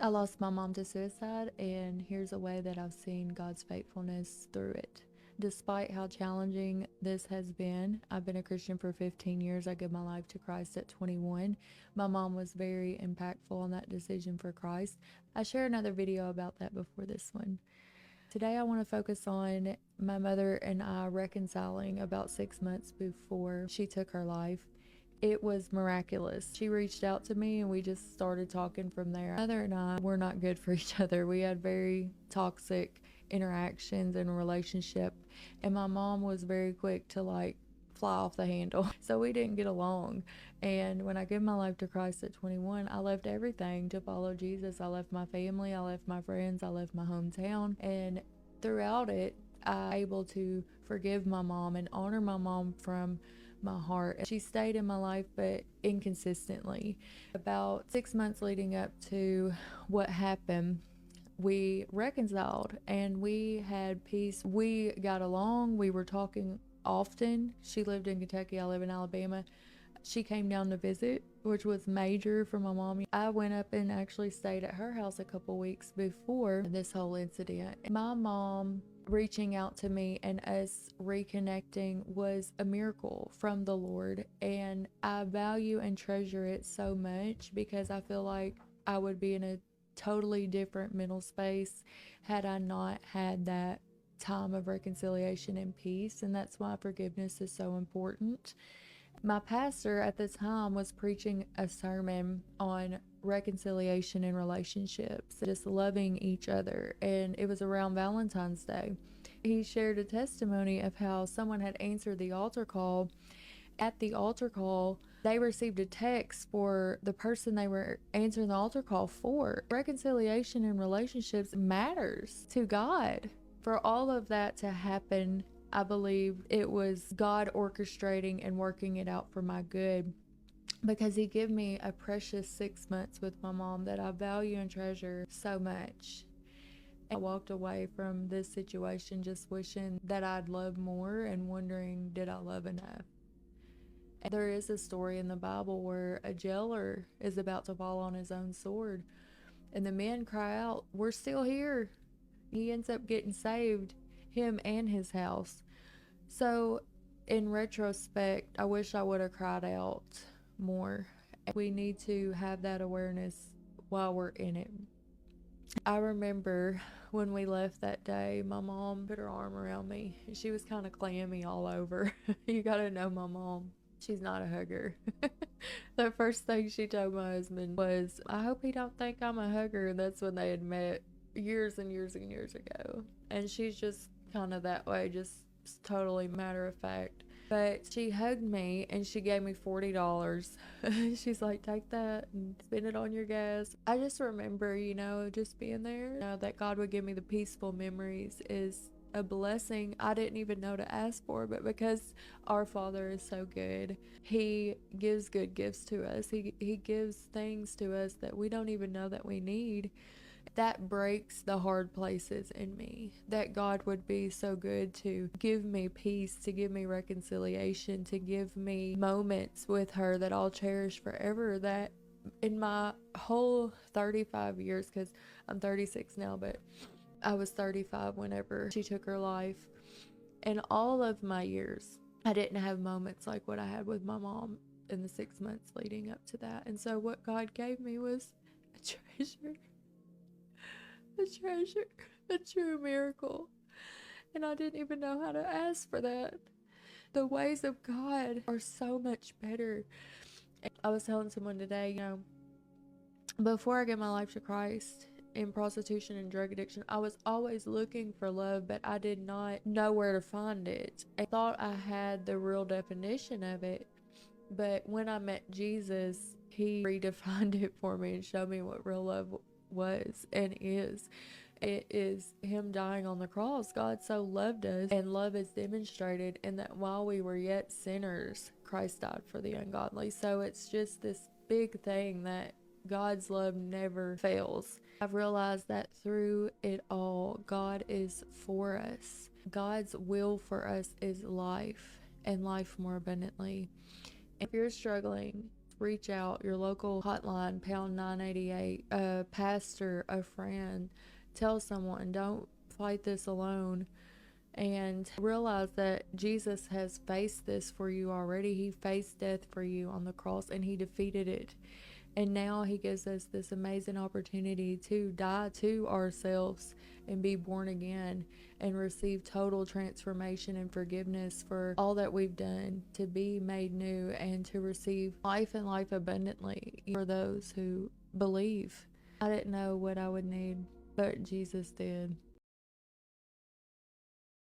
I lost my mom to suicide, and here's a way that I've seen God's faithfulness through it. Despite how challenging this has been, I've been a Christian for 15 years. I gave my life to Christ at 21. My mom was very impactful on that decision for Christ. I share another video about that before this one. Today I want to focus on my mother and I reconciling about 6 months before she took her life. It was miraculous. She reached out to me and we just started talking from there. My mother and I were not good for each other. We had very toxic interactions in a relationship, and my mom was very quick to fly off the handle. So we didn't get along. And when I gave my life to Christ at 21, I left everything to follow Jesus. I left my family, I left my friends, I left my hometown, and throughout it, I was able to forgive my mom and honor my mom from my heart. She stayed in my life, but inconsistently. About 6 months leading up to what happened, we reconciled and we had peace. We got along. We were talking often. She lived in Kentucky. I live in Alabama. She came down to visit, which was major for my mom. I went up and actually stayed at her house a couple weeks before this whole incident. My mom reaching out to me and us reconnecting was a miracle from the Lord, and I value and treasure it so much because I feel like I would be in a totally different mental space had I not had that time of reconciliation and peace. And that's why forgiveness is so important. My pastor at the time was preaching a sermon on reconciliation in relationships, just loving each other, and it was around Valentine's Day. He shared a testimony of how someone had answered the altar call. At the altar call, they received a text for the person they were answering the altar call for. Reconciliation in relationships matters to God. For all of that to happen, I believe it was God orchestrating and working it out for my good, because He gave me a precious 6 months with my mom that I value and treasure so much. I walked away from this situation just wishing that I'd love more and wondering, did I love enough? And there is a story in the Bible where a jailer is about to fall on his own sword, and the men cry out, "We're still here." He ends up getting saved, him and his house. So in retrospect, I wish I would have cried out more. We need to have that awareness while we're in it. I remember when we left that day, my mom put her arm around me. She was kind of clammy all over. You gotta know my mom. She's not a hugger. The first thing she told my husband was, "I hope he don't think I'm a hugger." And that's when they had met years and years and years ago. And she's just kind of that way, just totally matter of fact. But she hugged me and she gave me $40. She's like, "Take that and spend it on your gas." I just remember, just being there. That God would give me the peaceful memories is a blessing I didn't even know to ask for, but because our Father is so good, He gives good gifts to us. He gives things to us that we don't even know that we need. That breaks the hard places in me, that God would be so good to give me peace, to give me reconciliation, to give me moments with her that I'll cherish forever. That in my whole 35 years, because I'm 36 now, but I was 35 whenever she took her life. In all of my years, I didn't have moments like what I had with my mom in the 6 months leading up to that. And so what God gave me was a treasure, a true miracle. And I didn't even know how to ask for that. The ways of God are so much better. I was telling someone today, before I gave my life to Christ, in prostitution and drug addiction, I was always looking for love, but I did not know where to find it. I thought I had the real definition of it, but when I met Jesus, He redefined it for me and showed me what real love was and is. It is Him dying on the cross. God so loved us, and love is demonstrated in that while we were yet sinners, Christ died for the ungodly. So it's just this big thing that God's love never fails. I've realized that through it all, God is for us. God's will for us is life, and life more abundantly. If you're struggling reach out, your local hotline, pound 988, a pastor, a friend. Tell someone, don't fight this alone. And realize that Jesus has faced this for you already. He faced death for you on the cross and he defeated it. And now he gives us this amazing opportunity to die to ourselves and be born again and receive total transformation and forgiveness for all that we've done, to be made new and to receive life and life abundantly for those who believe. I didn't know what I would need, but Jesus did.